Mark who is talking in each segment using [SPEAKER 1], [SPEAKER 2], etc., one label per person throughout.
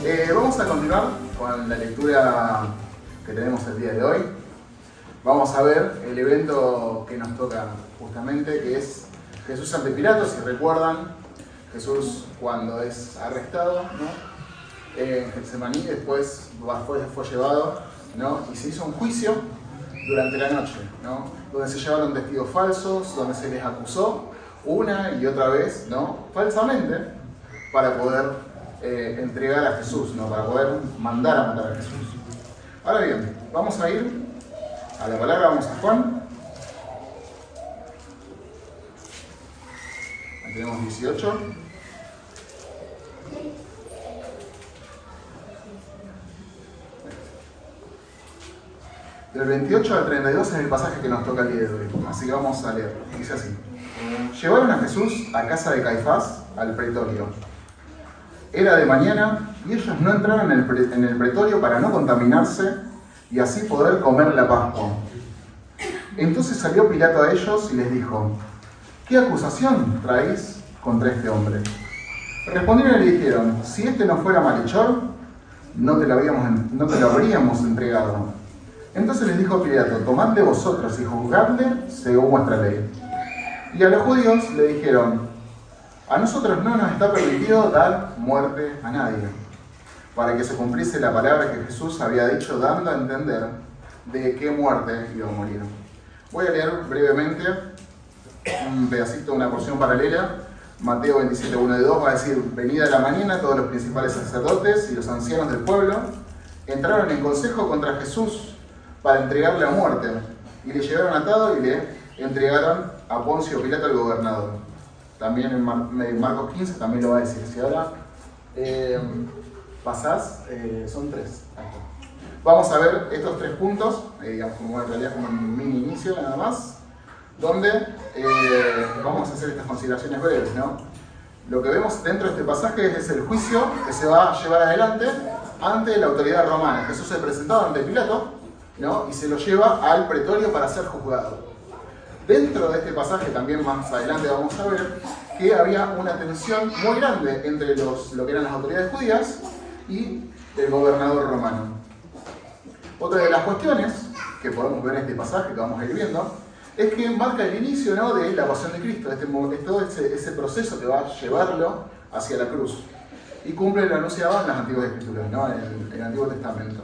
[SPEAKER 1] Vamos a continuar con la lectura que tenemos el día de hoy. Vamos a ver el evento que nos toca justamente, que es Jesús ante Pilato. Si recuerdan, Jesús cuando es arrestado, ¿no? En Getsemaní, después fue llevado, ¿no? Y se hizo un juicio durante la noche, ¿no? Donde se llevaron testigos falsos, donde se les acusó una y otra vez, ¿no? Falsamente, para poder entregar a Jesús, ¿no? Para poder mandar a matar a Jesús. Ahora bien, vamos a ir a la palabra, vamos a Juan. Ahí tenemos 18. Del 28 al 32 es el pasaje que nos toca el día de hoy, así que vamos a leer. Dice así: Llevaron a Jesús a casa de Caifás, al pretorio. Era de mañana y ellos no entraron en el pretorio para no contaminarse y así poder comer la Pascua. Entonces salió Pilato a ellos y les dijo: ¿qué acusación traéis contra este hombre? Respondieron y le dijeron: si este no fuera malhechor, no te lo habríamos entregado. Entonces les dijo Pilato: tomadle vosotros y juzgadle según vuestra ley. Y a los judíos le dijeron: a nosotros no nos está permitido dar muerte a nadie, para que se cumpliese la palabra que Jesús había dicho, dando a entender de qué muerte iba a morir. Voy a leer brevemente un pedacito, una porción paralela. Mateo 27, 1 y 2 va a decir: venida la mañana, todos los principales sacerdotes y los ancianos del pueblo entraron en consejo contra Jesús para entregarle a muerte, y le llevaron atado y le entregaron a Poncio Pilato, el gobernador. También en Marcos 15 también lo va a decir. Si ahora pasás, son 3. Vamos a ver estos 3 puntos, digamos, como en realidad como un mini inicio nada más, donde vamos a hacer estas consideraciones breves, ¿no? Lo que vemos dentro de este pasaje es el juicio que se va a llevar adelante ante la autoridad romana. Jesús se presentaba ante Pilato, ¿no? Y se lo lleva al pretorio para ser juzgado. Dentro de este pasaje, también más adelante vamos a ver que había una tensión muy grande entre lo que eran las autoridades judías y el gobernador romano. Otra de las cuestiones que podemos ver en este pasaje, que vamos a ir viendo, es que marca el inicio, ¿no?, de la pasión de Cristo, todo ese proceso que va a llevarlo hacia la cruz. Y cumple lo anunciado en las Antiguas Escrituras, ¿no?, en el Antiguo Testamento.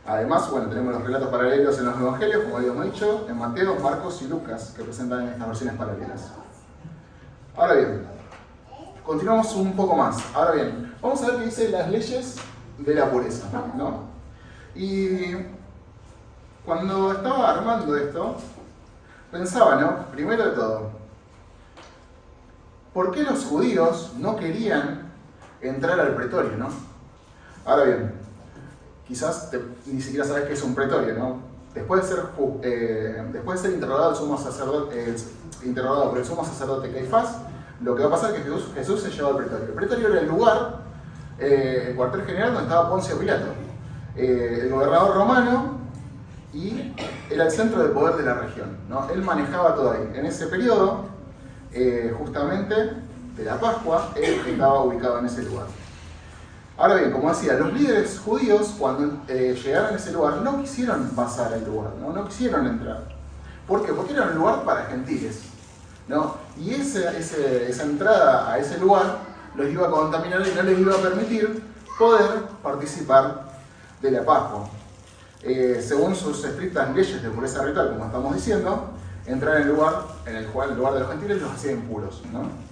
[SPEAKER 1] Además, bueno, tenemos los relatos paralelos en los Evangelios, como habíamos dicho, en Mateo, Marcos y Lucas, que presentan estas versiones paralelas. Ahora bien, continuamos un poco más. Ahora bien, vamos a ver qué dice las leyes de la pureza, ¿no? Y cuando estaba armando esto, pensaba, ¿no? Primero de todo, ¿por qué los judíos no querían entrar al pretorio, no? Ahora bien, quizás ni siquiera sabes qué es un pretorio, ¿no? Después de ser interrogado por el sumo sacerdote Caifás, lo que va a pasar es que Jesús se lleva al pretorio. El pretorio era el lugar, el cuartel general donde estaba Poncio Pilato, el gobernador romano, y era el centro de poder de la región, ¿no? Él manejaba todo ahí. En ese periodo, justamente de la Pascua, él estaba ubicado en ese lugar. Ahora bien, como decía, los líderes judíos cuando llegaron a ese lugar no quisieron pasar al lugar, no quisieron entrar. ¿Por qué? Porque era un lugar para gentiles, ¿no? Y esa entrada a ese lugar los iba a contaminar y no les iba a permitir poder participar de la Pascua. Según sus estrictas leyes de pureza ritual, como estamos diciendo, entrar en el lugar de los gentiles los hacía impuros, ¿no?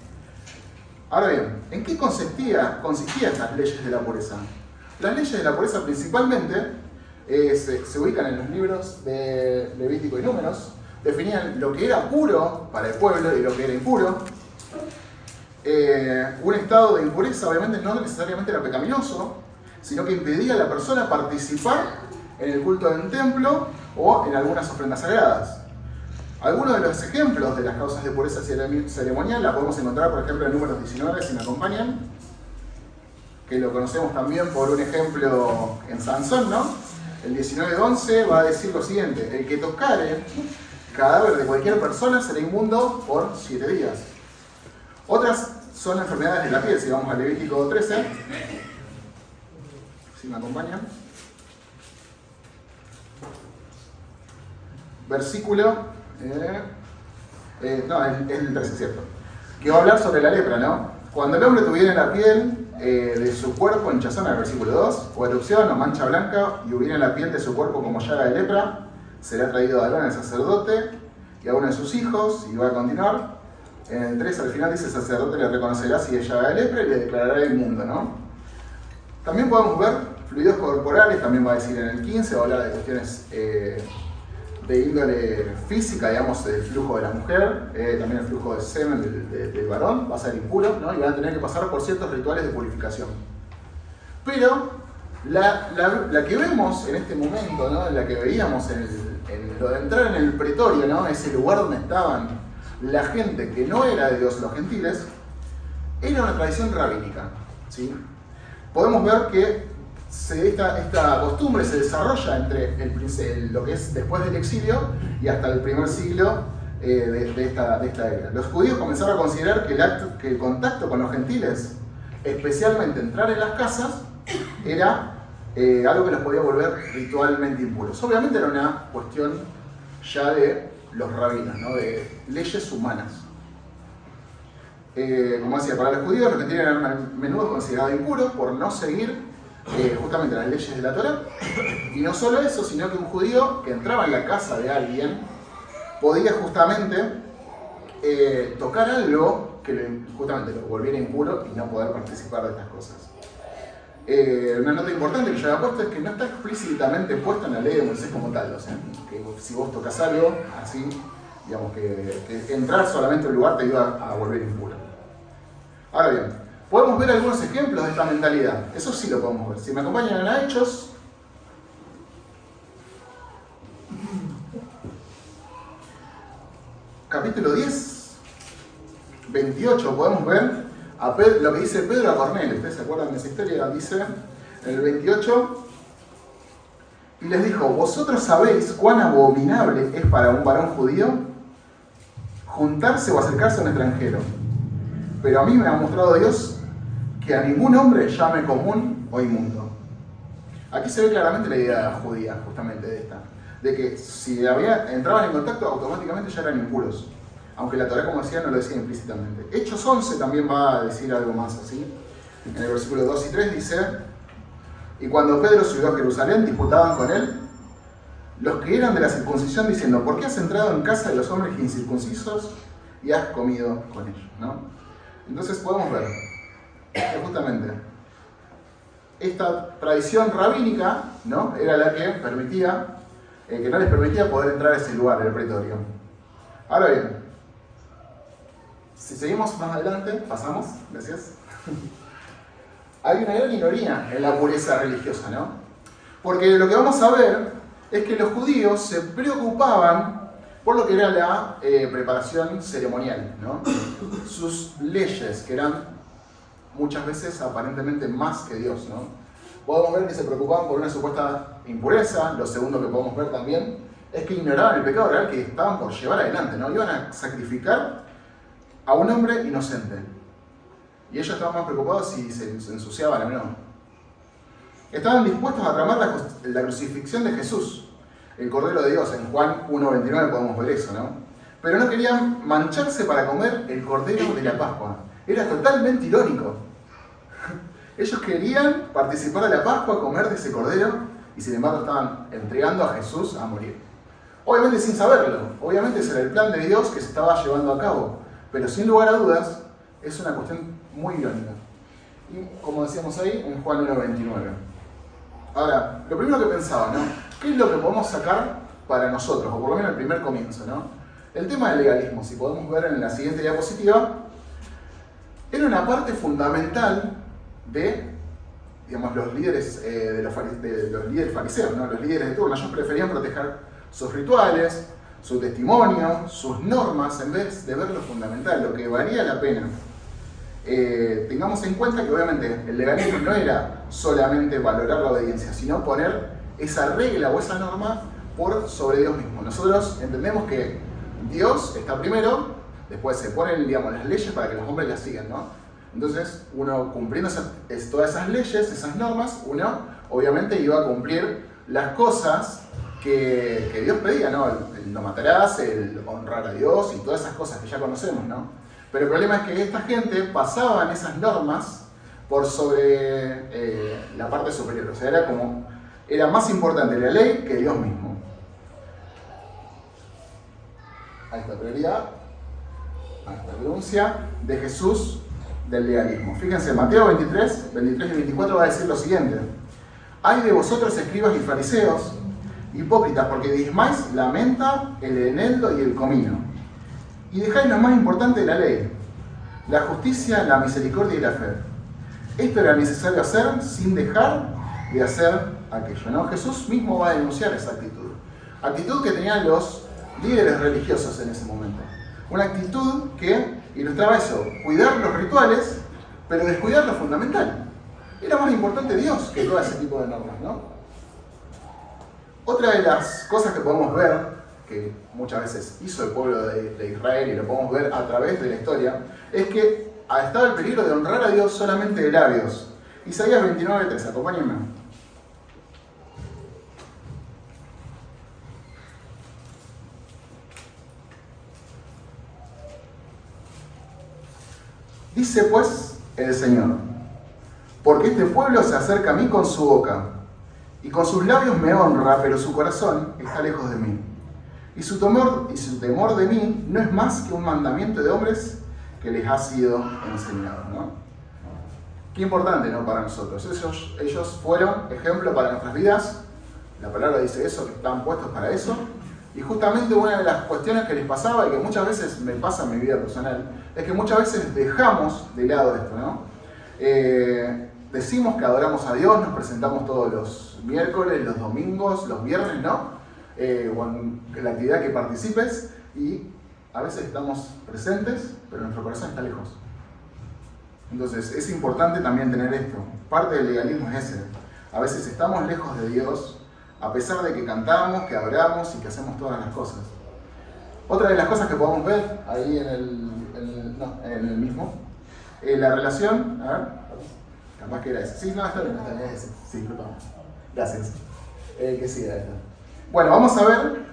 [SPEAKER 1] Ahora bien, ¿en qué consistían estas leyes de la pureza? Las leyes de la pureza principalmente se ubican en los libros de Levítico y Números, definían lo que era puro para el pueblo y lo que era impuro. Un estado de impureza obviamente no necesariamente era pecaminoso, sino que impedía a la persona participar en el culto del templo o en algunas ofrendas sagradas. Algunos de los ejemplos de las causas de pureza ceremonial la podemos encontrar, por ejemplo, en Números 19, si me acompañan, que lo conocemos también por un ejemplo en Sansón, ¿no? El 19:11 va a decir lo siguiente: el que tocare cadáver de cualquier persona será inmundo por 7 días. Otras son enfermedades de la piel, si vamos a Levítico 13. si me acompañan. Versículo, no, es el 13, ¿cierto? Que va a hablar sobre la lepra, ¿no? Cuando el hombre tuviera en la piel de su cuerpo hinchazón, el versículo 2, o erupción o mancha blanca, y hubiera en la piel de su cuerpo como llaga de lepra, será traído a Aarón el sacerdote y a uno de sus hijos, y va a continuar. En el 3 al final dice: el sacerdote le reconocerá si es llaga de lepra y le declarará inmundo, ¿no? También podemos ver fluidos corporales, también va a decir en el 15, va a hablar de cuestiones de índole física, digamos, del flujo de la mujer, también el flujo de semen del varón, va a ser impuro, ¿no? Y van a tener que pasar por ciertos rituales de purificación. Pero la que vemos en este momento, ¿no? La que veíamos en lo de entrar en el pretorio, ¿no? Ese lugar donde estaban la gente que no era de Dios, los gentiles, era una tradición rabínica, ¿sí? Podemos ver que esta costumbre se desarrolla entre lo que es después del exilio y hasta el primer siglo de esta era. Los judíos comenzaron a considerar que el contacto con los gentiles, especialmente entrar en las casas, era algo que los podía volver ritualmente impuros. Obviamente era una cuestión ya de los rabinos, ¿no? De leyes humanas. Como decía, para los judíos los gentiles eran a menudo considerados impuros por no seguir justamente las leyes de la Torá. Y no solo eso, sino que un judío que entraba en la casa de alguien podía justamente tocar algo que justamente lo volviera impuro y no poder participar de estas cosas. Una nota importante que yo había puesto es que no está explícitamente puesta en la ley de Moisés como tal, o sea, que si vos tocas algo así, digamos que entrar solamente a un lugar te ayuda a volver impuro. Ahora bien, podemos ver algunos ejemplos de esta mentalidad. Eso sí lo podemos ver. Si me acompañan a Hechos, capítulo 10, 28, podemos ver lo que dice Pedro a Cornelio. ¿Ustedes se acuerdan de esa historia? Dice en el 28, y les dijo: vosotros sabéis cuán abominable es para un varón judío juntarse o acercarse a un extranjero. Pero a mí me ha mostrado Dios que a ningún hombre llame común o inmundo. Aquí se ve claramente la idea judía, justamente de esta, de que si entraban en contacto, automáticamente ya eran impuros. Aunque la Torá, como decía, no lo decía implícitamente. Hechos 11 también va a decir algo más así. En el versículo 2 y 3 dice: y cuando Pedro subió a Jerusalén, disputaban con él los que eran de la circuncisión, diciendo: ¿por qué has entrado en casa de los hombres incircuncisos y has comido con ellos? ¿No? Entonces podemos ver que justamente esta tradición rabínica, ¿no? Era la que permitía, que no les permitía poder entrar a ese lugar, el pretorio. Ahora bien, si seguimos más adelante, pasamos, gracias. Hay una gran ironía en la pureza religiosa, ¿no? Porque lo que vamos a ver es que los judíos se preocupaban por lo que era la preparación ceremonial, ¿no? Sus leyes, que eran muchas veces aparentemente más que Dios, ¿no? Podemos ver que se preocupaban por una supuesta impureza. Lo segundo que podemos ver también es que ignoraban el pecado real que estaban por llevar adelante, ¿no? Iban a sacrificar a un hombre inocente. Y ellos estaban más preocupados si se ensuciaban o no. Estaban dispuestos a tramar la crucifixión de Jesús, el Cordero de Dios. En Juan 1:29 podemos ver eso, ¿no? Pero no querían mancharse para comer el Cordero de la Pascua. Era totalmente irónico. Ellos querían participar de la Pascua, comer de ese Cordero, y sin embargo estaban entregando a Jesús a morir. Obviamente sin saberlo. Obviamente ese era el plan de Dios que se estaba llevando a cabo. Pero sin lugar a dudas, es una cuestión muy irónica. Y como decíamos ahí, en Juan 1:29. Ahora, lo primero que pensaba, ¿no? ¿Qué es lo que podemos sacar para nosotros? O por lo menos el primer comienzo, ¿no? El tema del legalismo, si podemos ver en la siguiente diapositiva, era una parte fundamental de, digamos, los líderes los líderes fariseos, ¿no? Los líderes de turno. Ellos preferían proteger sus rituales, su testimonio, sus normas, en vez de ver lo fundamental, lo que valía la pena. Tengamos en cuenta que obviamente el legalismo no era solamente valorar la obediencia, sino poner esa regla o esa norma por sobre Dios mismo. Nosotros entendemos que Dios está primero, después se ponen, digamos, las leyes para que los hombres las sigan, ¿no? Entonces, uno cumpliendo todas esas leyes, esas normas, uno obviamente iba a cumplir las cosas que Dios pedía, ¿no? El no matarás, el honrar a Dios y todas esas cosas que ya conocemos, ¿no? Pero el problema es que esta gente pasaban esas normas por sobre la parte superior. O sea, era más importante la ley que Dios mismo. A esta prioridad, a esta denuncia de Jesús del legalismo. Fíjense, Mateo 23 y 24 va a decir lo siguiente. Ay de vosotros, escribas y fariseos, hipócritas, porque diezmáis la menta, el eneldo y el comino, y dejáis lo más importante de la ley, la justicia, la misericordia y la fe. Esto era necesario hacer sin dejar de hacer aquello, ¿no? Jesús mismo va a denunciar esa actitud que tenían los líderes religiosos en ese momento. Una actitud que ilustraba eso, cuidar los rituales, pero descuidar lo fundamental. Era más importante Dios que todo ese tipo de normas, ¿no? Otra de las cosas que podemos ver, que muchas veces hizo el pueblo de Israel y lo podemos ver a través de la historia, es que estaba el peligro de honrar a Dios solamente de labios. Isaías 29:3, acompáñenme. Dice pues el Señor, porque este pueblo se acerca a mí con su boca, y con sus labios me honra, pero su corazón está lejos de mí. Y su temor de mí no es más que un mandamiento de hombres que les ha sido enseñado, ¿no? Qué importante, ¿no? Para nosotros. Ellos fueron ejemplo para nuestras vidas. La palabra dice eso, que estaban puestos para eso. Y justamente una de las cuestiones que les pasaba, y que muchas veces me pasa en mi vida personal, es que muchas veces dejamos de lado esto, ¿no? Decimos que adoramos a Dios, nos presentamos todos los miércoles, los domingos, los viernes, ¿no? O en la actividad que participes, y a veces estamos presentes, pero nuestro corazón está lejos. Entonces es importante también tener esto. Parte del legalismo es ese. A veces estamos lejos de Dios, a pesar de que cantamos, que adoramos y que hacemos todas las cosas. Otra de las cosas que podemos ver ahí en el mismo, la relación, a ver, capaz que era ese. Sí, no, está bien, ese. Sí, disculpame. Gracias. Que siga esta. Bueno, vamos a ver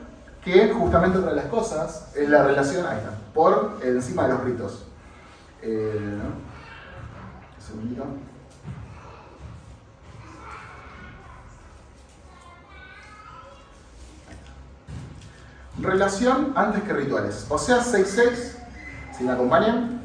[SPEAKER 1] que justamente otra de las cosas es la relación, ahí está, por encima de los ritos. Un segundito. Relación antes que rituales. O sea, 6:6, si me acompañan.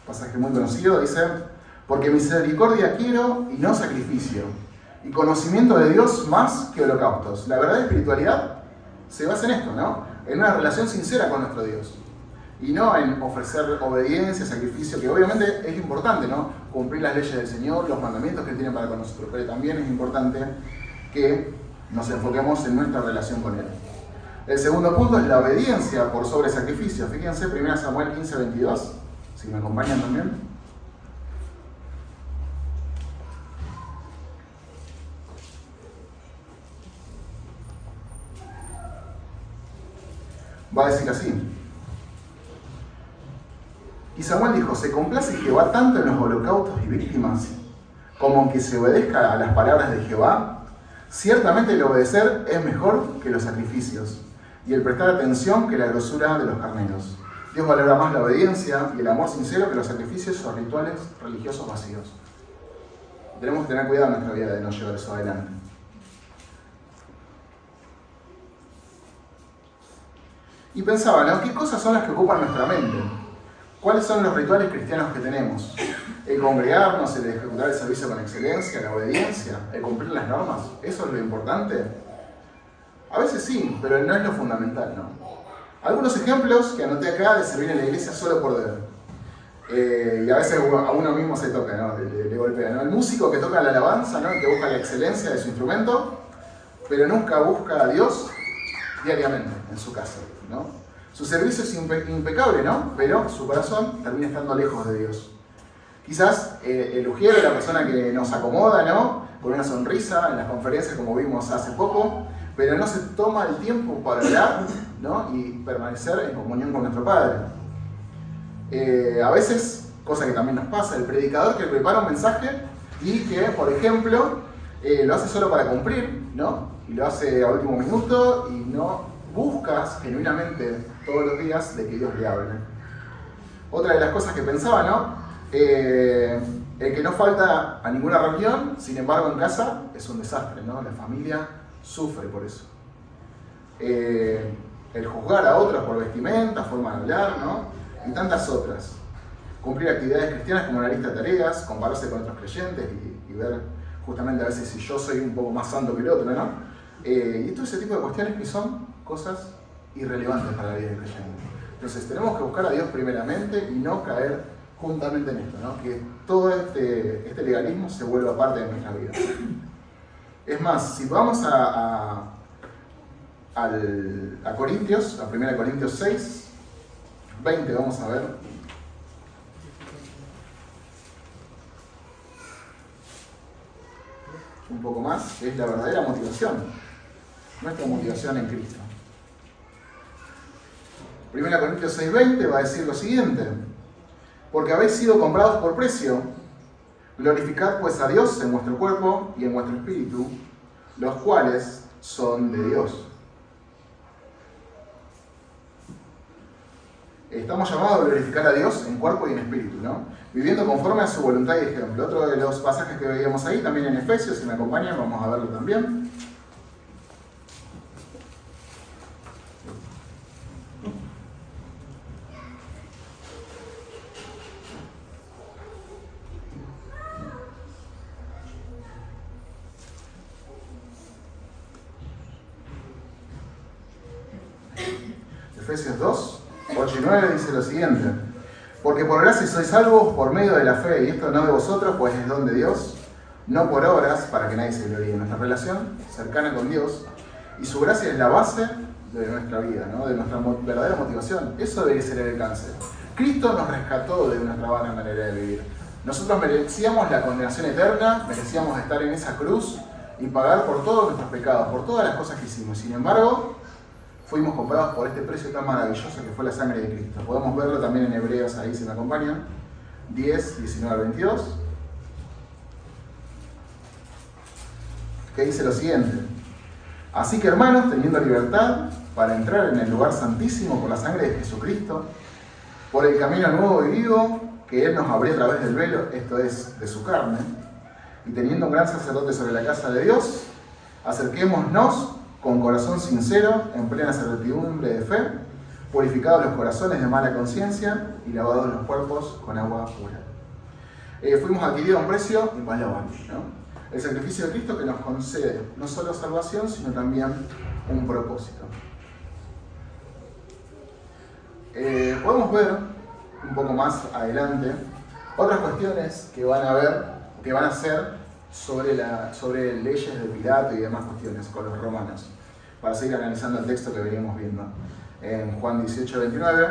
[SPEAKER 1] Pasaje muy conocido, dice: porque misericordia quiero y no sacrificio, y conocimiento de Dios más que holocaustos. La verdadera espiritualidad se basa en esto, ¿no? En una relación sincera con nuestro Dios. Y no en ofrecer obediencia, sacrificio, que obviamente es importante, ¿no? Cumplir las leyes del Señor, los mandamientos que Él tiene para con nosotros. Pero también es importante que nos enfoquemos en nuestra relación con Él. El segundo punto es la obediencia por sobre sacrificio. Fíjense, 1 Samuel 15:22. Si me acompañan también. Va a decir así. Y Samuel dijo: se complace Jehová tanto en los holocaustos y víctimas, como en que se obedezca a las palabras de Jehová. Ciertamente el obedecer es mejor que los sacrificios, y el prestar atención que la grosura de los carneros. Dios valora más la obediencia y el amor sincero que los sacrificios o rituales religiosos vacíos. Tenemos que tener cuidado en nuestra vida de no llevar eso adelante. Y pensaba, ¿no? ¿Qué cosas son las que ocupan nuestra mente? ¿Cuáles son los rituales cristianos que tenemos? El congregarnos, el ejecutar el servicio con excelencia, la obediencia, el cumplir las normas. ¿Eso es lo importante? A veces sí, pero no es lo fundamental, ¿no? Algunos ejemplos que anoté acá de servir en la iglesia solo por deber. Y a veces a uno mismo se toca, ¿no? Le golpea, ¿no? El músico que toca la alabanza, ¿no? Que busca la excelencia de su instrumento, pero nunca busca a Dios diariamente en su casa, ¿no? Su servicio es impecable, ¿no? Pero su corazón termina estando lejos de Dios. Quizás el ujiero es la persona que nos acomoda, ¿no? Con una sonrisa en las conferencias como vimos hace poco, pero no se toma el tiempo para orar, ¿no? Y permanecer en comunión con nuestro Padre. A veces, cosa que también nos pasa, el predicador que prepara un mensaje y que, por ejemplo, lo hace solo para cumplir, ¿no? Y lo hace a último minuto y no buscas genuinamente todos los días de que Dios le hable. Otra de las cosas que pensaba, ¿no? El que no falta a ninguna reunión, sin embargo en casa es un desastre, ¿no? La familia sufre por eso. El juzgar a otros por vestimenta, forma de hablar, ¿no? Y tantas otras. Cumplir actividades cristianas como una lista de tareas, compararse con otros creyentes y ver justamente a veces si yo soy un poco más santo que el otro, ¿no? Y todo ese tipo de cuestiones que son cosas irrelevantes para la vida del creyente. Entonces tenemos que buscar a Dios primeramente y no caer juntamente en esto, ¿no? Que todo este legalismo se vuelva parte de nuestra vida. Es más, si vamos a Corintios, a 1 Corintios 6, 20, vamos a ver. Un poco más, es la verdadera motivación, nuestra motivación en Cristo. 1 Corintios 6, 20 va a decir lo siguiente: porque habéis sido comprados por precio, glorificad pues a Dios en vuestro cuerpo y en vuestro espíritu, los cuales son de Dios. Estamos llamados a glorificar a Dios en cuerpo y en espíritu, ¿no? Viviendo conforme a su voluntad y ejemplo. Otro de los pasajes que veíamos ahí, también en Efesios, si me acompañan, vamos a verlo también. Efesios 2, 8 y 9 dice lo siguiente: porque por gracia sois salvos por medio de la fe, y esto no de vosotros, pues es don de Dios, no por obras, para que nadie se gloríe. Nuestra relación cercana con Dios y su gracia es la base de nuestra vida, ¿no? De nuestra verdadera motivación. Eso debería ser el alcance. Cristo nos rescató de nuestra vana manera de vivir. Nosotros merecíamos la condenación eterna, merecíamos estar en esa cruz y pagar por todos nuestros pecados, por todas las cosas que hicimos. Sin embargo, fuimos comprados por este precio tan maravilloso que fue la sangre de Cristo. Podemos verlo también en Hebreos, ahí si me acompañan, 10, 19 al 22, que dice lo siguiente: así que hermanos, teniendo libertad para entrar en el lugar santísimo por la sangre de Jesucristo, por el camino nuevo y vivo que Él nos abrió a través del velo, esto es, de su carne, y teniendo un gran sacerdote sobre la casa de Dios, acerquémonos con corazón sincero, en plena certidumbre de fe, purificados los corazones de mala conciencia y lavados los cuerpos con agua pura. Fuimos adquiridos a un precio invaluable, ¿no? El sacrificio de Cristo que nos concede no solo salvación, sino también un propósito. Podemos ver un poco más adelante otras cuestiones que van a ser sobre leyes de Pilato y demás cuestiones con los romanos, para seguir analizando el texto que veníamos viendo. En Juan 18, 29,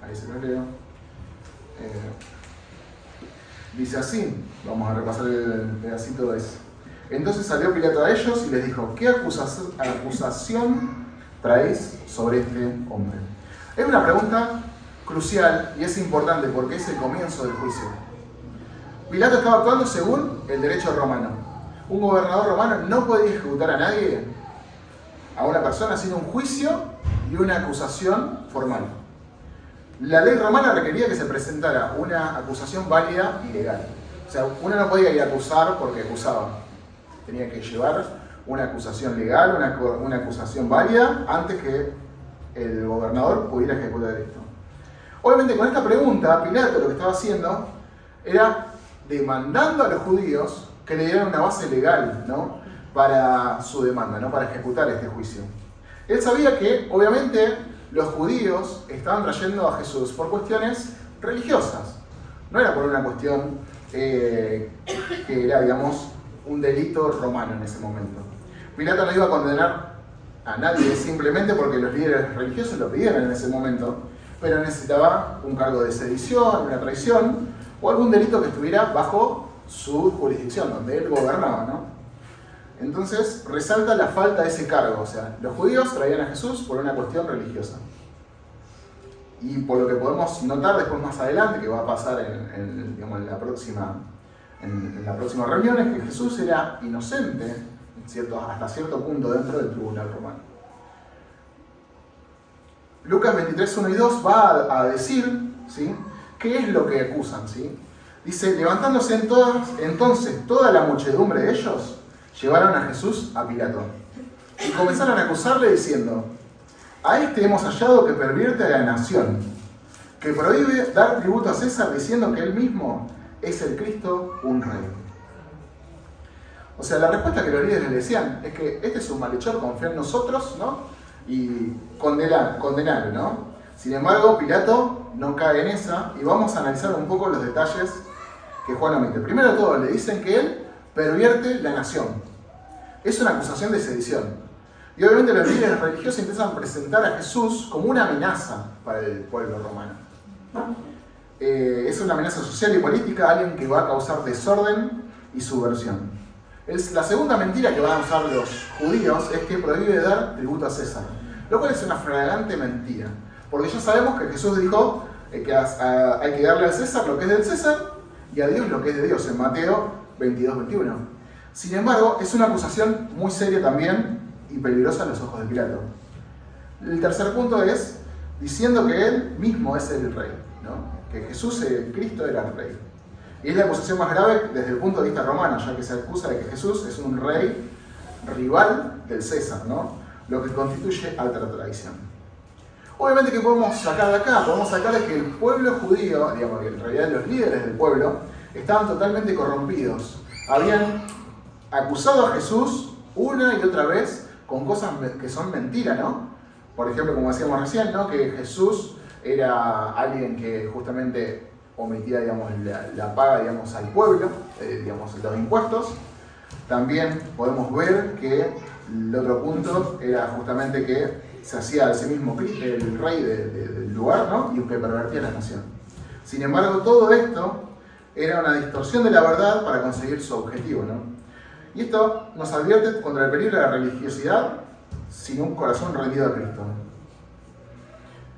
[SPEAKER 1] ahí se lo leo, dice así, vamos a repasar el pedacito de eso. Entonces salió Pilato a ellos y les dijo: ¿qué acusación traéis sobre este hombre? Es una pregunta crucial y es importante porque es el comienzo del juicio. Pilato estaba actuando según el derecho romano. Un gobernador romano no podía ejecutar a nadie, a una persona, sin un juicio y una acusación formal. La ley romana requería que se presentara una acusación válida y legal. O sea, uno no podía ir a acusar porque acusaba. Tenía que llevar una acusación legal, una acusación válida, antes que el gobernador pudiera ejecutar esto. Obviamente con esta pregunta, Pilato lo que estaba haciendo era demandando a los judíos que le dieran una base legal, ¿no?, para su demanda, ¿no?, para ejecutar este juicio. Él sabía que, obviamente, los judíos estaban trayendo a Jesús por cuestiones religiosas. No era por una cuestión que era, digamos, un delito romano en ese momento. Pilato no iba a condenar a nadie simplemente porque los líderes religiosos lo pidieron en ese momento, pero necesitaba un cargo de sedición, una traición, o algún delito que estuviera bajo su jurisdicción, donde él gobernaba, ¿no? Entonces resalta la falta de ese cargo, o sea, los judíos traían a Jesús por una cuestión religiosa. Y por lo que podemos notar después más adelante, que va a pasar en la próxima reunión, es que Jesús era inocente hasta cierto punto dentro del tribunal romano. Lucas 23, 1 y 2 va a decir, ¿sí?, qué es lo que acusan, ¿sí? Dice, levantándose entonces toda la muchedumbre de ellos, llevaron a Jesús a Pilato y comenzaron a acusarle diciendo, a este hemos hallado que pervierte a la nación, que prohíbe dar tributo a César diciendo que él mismo es el Cristo, un rey. O sea, la respuesta que los líderes le decían es que este es un malhechor, confía en nosotros, ¿no? Y condenarlo, ¿no? Sin embargo, Pilato no cae en esa y vamos a analizar un poco los detalles que Juan omite. Primero de todo, le dicen que él pervierte la nación. Es una acusación de sedición. Y obviamente los líderes religiosos intentan presentar a Jesús como una amenaza para el pueblo romano. Es una amenaza social y política, alguien que va a causar desorden y subversión. La segunda mentira que van a usar los judíos es que prohíbe dar tributo a César, lo cual es una flagrante mentira, porque ya sabemos que Jesús dijo que hay que darle a César lo que es del César y a Dios lo que es de Dios, en Mateo 22, 21. Sin embargo, es una acusación muy seria también y peligrosa a los ojos de Pilato. El tercer punto es diciendo que él mismo es el rey, ¿no? Que Jesús, el Cristo, era el rey. Y es la acusación más grave desde el punto de vista romano, ya que se acusa de que Jesús es un rey rival del César, ¿no? Lo que constituye alta traición. Obviamente, ¿qué podemos sacar de acá? Podemos sacar de que el pueblo judío, digamos que en realidad los líderes del pueblo, estaban totalmente corrompidos. Habían acusado a Jesús una y otra vez con cosas que son mentiras, ¿no? Por ejemplo, como decíamos recién, ¿no?, que Jesús era alguien que justamente omitía, digamos, la paga, digamos, al pueblo, digamos, los impuestos. También podemos ver que el otro punto era justamente que se hacía a sí mismo el rey del lugar, ¿no?, y que pervertía la nación. Sin embargo, todo esto era una distorsión de la verdad para conseguir su objetivo, ¿no? Y esto nos advierte contra el peligro de la religiosidad sin un corazón rendido a Cristo.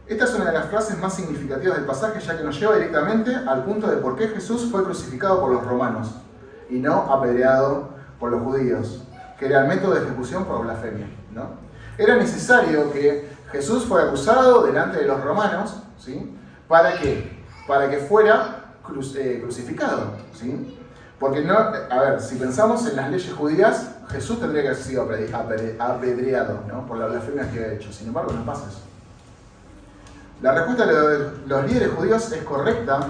[SPEAKER 1] Esta es una de las frases más significativas del pasaje, ya que nos lleva directamente al punto de por qué Jesús fue crucificado por los romanos y no apedreado por los judíos, que era el método de ejecución por blasfemia, ¿no? Era necesario que Jesús fuera acusado delante de los romanos, ¿sí?, ¿para qué? Para que fuera crucificado, ¿sí? Porque no, a ver, si pensamos en las leyes judías, Jesús tendría que haber sido apedreado, ¿no?, por la blasfemia que ha hecho. Sin embargo, no pasa eso. La respuesta de los líderes judíos es correcta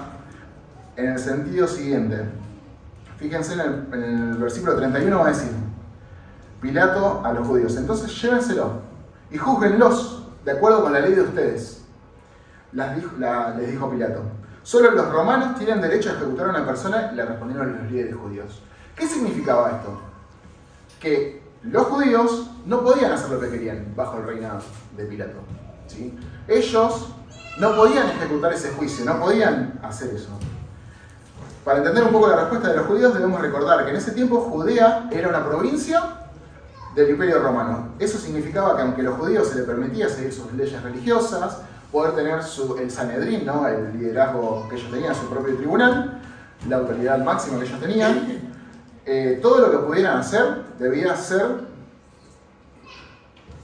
[SPEAKER 1] en el sentido siguiente. Fíjense en el versículo 31 va a decir, Pilato a los judíos, entonces llévenselo y júzguenlos de acuerdo con la ley de ustedes. Les dijo Pilato. Solo los romanos tienen derecho a ejecutar a una persona, y le respondieron los líderes judíos. ¿Qué significaba esto? Que los judíos no podían hacer lo que querían bajo el reinado de Pilato, ¿sí? Ellos no podían ejecutar ese juicio, no podían hacer eso. Para entender un poco la respuesta de los judíos debemos recordar que en ese tiempo Judea era una provincia del Imperio Romano. Eso significaba que aunque a los judíos se les permitía seguir sus leyes religiosas, poder tener el Sanedrín, ¿no?, el liderazgo que ellos tenían, su propio tribunal, la autoridad máxima que ellos tenían, todo lo que pudieran hacer debía ser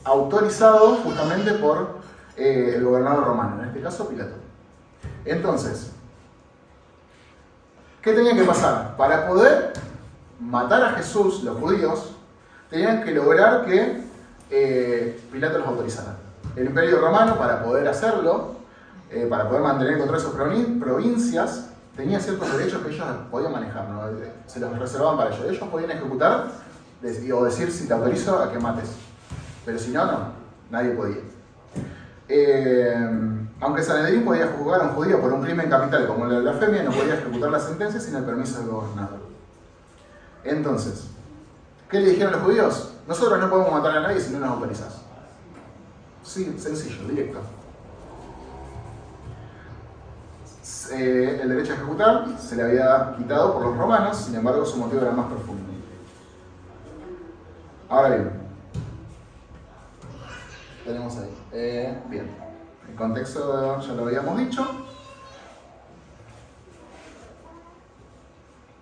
[SPEAKER 1] autorizado justamente por el gobernador romano, en este caso Pilato. Entonces, ¿qué tenía que pasar? Para poder matar a Jesús, los judíos tenían que lograr que Pilato los autorizara. El Imperio Romano, para poder hacerlo, para poder mantener control de sus provincias, tenía ciertos derechos que ellos podían manejar, ¿no? Se los reservaban para ellos. Ellos podían ejecutar o decir, si te autorizo a que mates. Pero si no, no. Nadie podía. Aunque Sanedrín podía juzgar a un judío por un crimen capital como la blasfemia, no podía ejecutar la sentencia sin el permiso del gobernador. Entonces, ¿qué le dijeron los judíos? Nosotros no podemos matar a nadie si no nos autorizás. Sí, sencillo, directo. el derecho a ejecutar se le había quitado por los romanos, sin embargo su motivo era más profundo. Ahora bien, tenemos ahí. Bien, el contexto ya lo habíamos dicho.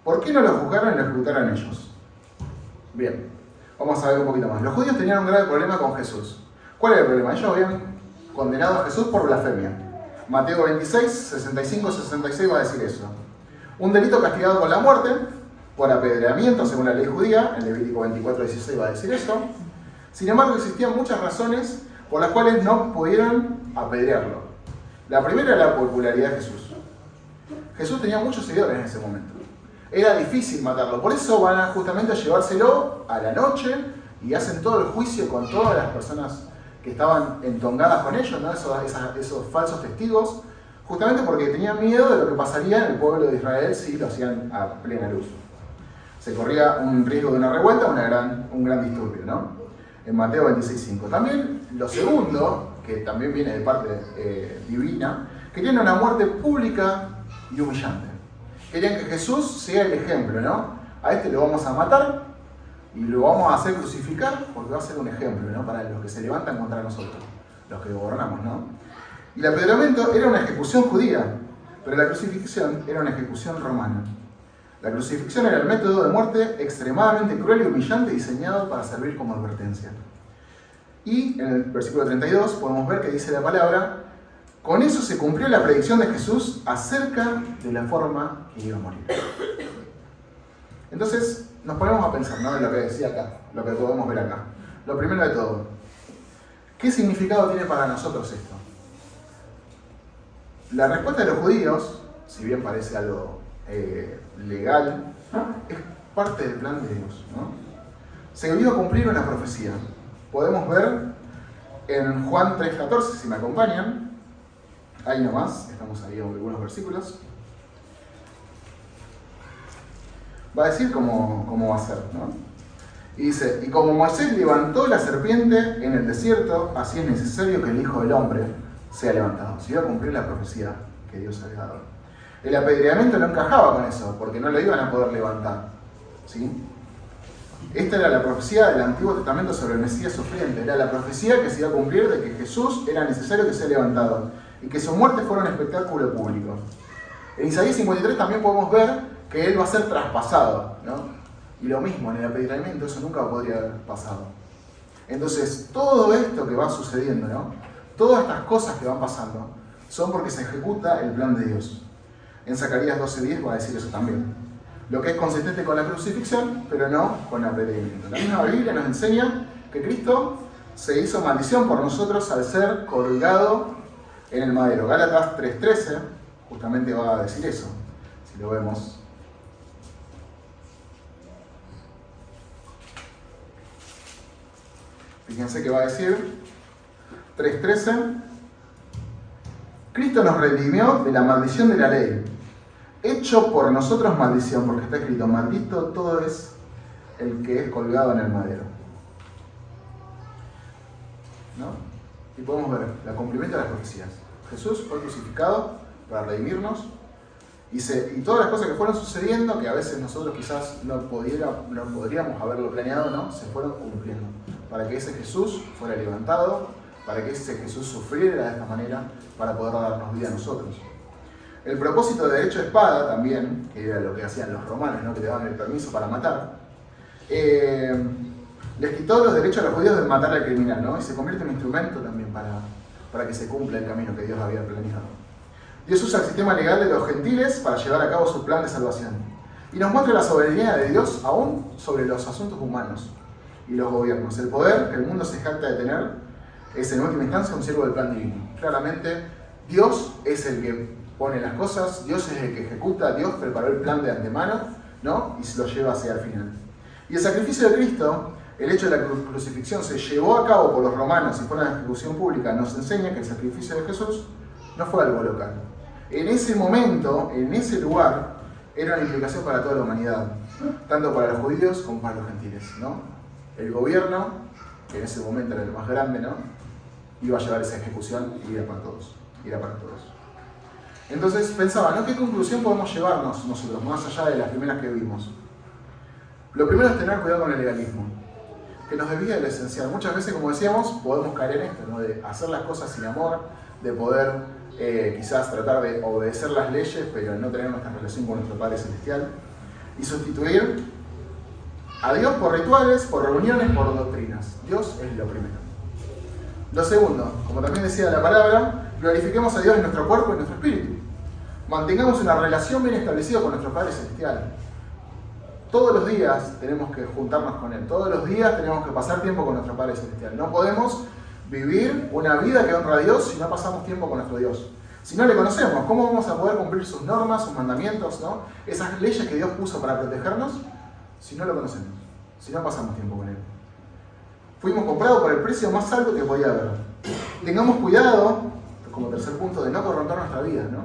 [SPEAKER 1] ¿Por qué no lo juzgaron y lo ejecutaron ellos? Bien, vamos a ver un poquito más. Los judíos tenían un grave problema con Jesús. ¿Cuál era el problema? Ellos habían condenado a Jesús por blasfemia. Mateo 26, 65-66 va a decir eso. Un delito castigado con la muerte, por apedreamiento según la ley judía, en Levítico 24, 16 va a decir eso. Sin embargo, existían muchas razones por las cuales no pudieron apedrearlo. La primera era la popularidad de Jesús. Jesús tenía muchos seguidores en ese momento. Era difícil matarlo, por eso van justamente a llevárselo a la noche y hacen todo el juicio con todas las personas que estaban entongadas con ellos, ¿no? esos falsos testigos, justamente porque tenían miedo de lo que pasaría en el pueblo de Israel si lo hacían a plena luz. Se corría un riesgo de una revuelta, un gran disturbio, ¿no? En Mateo 26:5. También lo segundo, que también viene de parte divina, querían una muerte pública y humillante. Querían que Jesús sea el ejemplo, ¿no? A este lo vamos a matar y lo vamos a hacer crucificar porque va a ser un ejemplo, ¿no? Para los que se levantan contra nosotros, los que gobernamos, ¿no? Y el apedreamiento era una ejecución judía, pero la crucifixión era una ejecución romana. La crucifixión era el método de muerte extremadamente cruel y humillante diseñado para servir como advertencia. Y en el versículo 32 podemos ver que dice la palabra: con eso se cumplió la predicción de Jesús acerca de la forma que iba a morir. Entonces nos ponemos a pensar, ¿no? En lo que decía acá, lo que podemos ver acá. Lo primero de todo, ¿qué significado tiene para nosotros esto? La respuesta de los judíos, si bien parece algo legal, es parte del plan de Dios, ¿no? Se vino a cumplir una profecía. Podemos ver en Juan 3:14, si me acompañan. Ahí nomás, estamos ahí en algunos versículos. Va a decir cómo va a ser, ¿no? Y dice: y como Moisés levantó la serpiente en el desierto, así es necesario que el Hijo del Hombre sea levantado. Se iba a cumplir la profecía que Dios había dado. El apedreamiento no encajaba con eso, porque no lo iban a poder levantar, ¿sí? Esta era la profecía del Antiguo Testamento sobre el Mesías sufriente. Era la profecía que se iba a cumplir de que Jesús era necesario que sea levantado y que su muerte fuera un espectáculo público. En Isaías 53 también podemos ver que él va a ser traspasado, ¿no? Y lo mismo, en el apedreamiento eso nunca podría haber pasado. Entonces, todo esto que va sucediendo, ¿no? Todas estas cosas que van pasando son porque se ejecuta el plan de Dios. En Zacarías 12:10 va a decir eso también. Lo que es consistente con la crucifixión, pero no con el apedreamiento. La misma Biblia nos enseña que Cristo se hizo maldición por nosotros al ser colgado en el madero. Gálatas 3:13 justamente va a decir eso, si lo vemos. Fíjense que va a decir 3:13: Cristo nos redimió de la maldición de la ley, hecho por nosotros maldición, porque está escrito: maldito todo es el que es colgado en el madero, ¿no? Y podemos ver el cumplimiento de las profecías. Jesús fue crucificado para redimirnos y todas las cosas que fueron sucediendo, que a veces nosotros quizás no podríamos haberlo planeado, ¿no? Se fueron cumpliendo para que ese Jesús fuera levantado, para que ese Jesús sufriera de esta manera, para poder darnos vida a nosotros. El propósito de derecho de espada también, que era lo que hacían los romanos, ¿no? Que le daban el permiso para matar, les quitó los derechos a los judíos de matar al criminal, ¿no? Y se convierte en un instrumento también para que se cumpla el camino que Dios había planeado. Dios usa el sistema legal de los gentiles para llevar a cabo su plan de salvación. Y nos muestra la soberanía de Dios aún sobre los asuntos humanos y los gobiernos. El poder que el mundo se jacta de tener es en última instancia un siervo del plan divino. Claramente, Dios es el que pone las cosas, Dios es el que ejecuta, Dios preparó el plan de antemano, ¿no? Y se lo lleva hacia el final. Y el sacrificio de Cristo, el hecho de la crucifixión, se llevó a cabo por los romanos y fue una ejecución pública, nos enseña que el sacrificio de Jesús no fue algo local. En ese momento, en ese lugar, era una implicación para toda la humanidad, tanto para los judíos como para los gentiles, ¿no? El gobierno, que en ese momento era el más grande, ¿no? Iba a llevar esa ejecución y era para todos. Entonces pensaba, ¿no? ¿Qué conclusión podemos llevarnos nosotros, más allá de las primeras que vimos? Lo primero es tener cuidado con el legalismo, que nos desvía de lo esencial. Muchas veces, como decíamos, podemos caer en esto, ¿no? De hacer las cosas sin amor, de poder quizás tratar de obedecer las leyes, pero no tener nuestra relación con nuestro Padre Celestial, y sustituir a Dios por rituales, por reuniones, por doctrinas. Dios es lo primero. Lo segundo, como también decía la palabra, glorifiquemos a Dios en nuestro cuerpo y en nuestro espíritu. Mantengamos una relación bien establecida con nuestro Padre Celestial. Todos los días tenemos que juntarnos con Él. Todos los días tenemos que pasar tiempo con nuestro Padre Celestial. No podemos vivir una vida que honra a Dios si no pasamos tiempo con nuestro Dios. Si no le conocemos, ¿cómo vamos a poder cumplir sus normas, sus mandamientos, ¿no? Esas leyes que Dios puso para protegernos, si no lo conocemos, si no pasamos tiempo con Él? Fuimos comprados por el precio más alto que podía haber. Tengamos cuidado, como tercer punto, de no corromper nuestra vida, ¿no?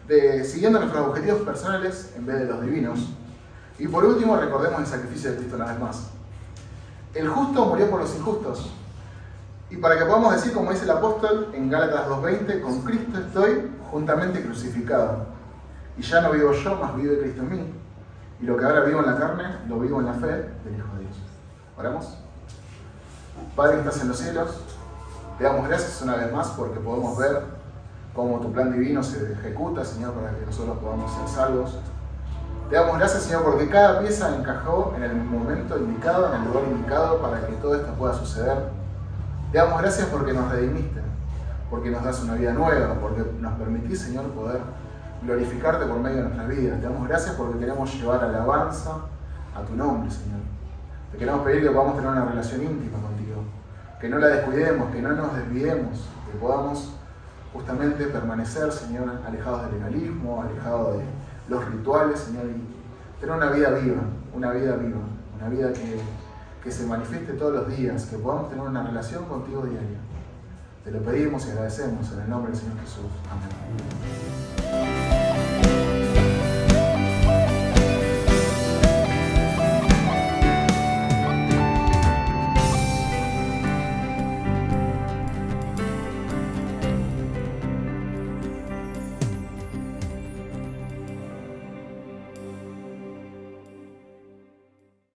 [SPEAKER 1] De siguiendo nuestros objetivos personales en vez de los divinos. Y por último, recordemos el sacrificio de Cristo una vez más. El justo murió por los injustos. Y para que podamos decir, como dice el apóstol en Gálatas 2:20, con Cristo estoy juntamente crucificado. Y ya no vivo yo, mas vive Cristo en mí. Y lo que ahora vivo en la carne, lo vivo en la fe del Hijo de Dios. ¿Oramos? Padre que estás en los cielos, te damos gracias una vez más porque podemos ver cómo tu plan divino se ejecuta, Señor, para que nosotros podamos ser salvos. Te damos gracias, Señor, porque cada pieza encajó en el momento indicado, en el lugar indicado, para que todo esto pueda suceder. Te damos gracias porque nos redimiste, porque nos das una vida nueva, porque nos permitís, Señor, poder glorificarte por medio de nuestras vidas. Te damos gracias porque queremos llevar alabanza a tu nombre, Señor. Te queremos pedir que podamos tener una relación íntima contigo, que no la descuidemos, que no nos desviemos, que podamos justamente permanecer, Señor, alejados del legalismo, alejados de los rituales, Señor, y tener una vida viva, una vida que se manifieste todos los días, que podamos tener una relación contigo diaria. Te lo pedimos y agradecemos en el nombre del Señor Jesús. Amén.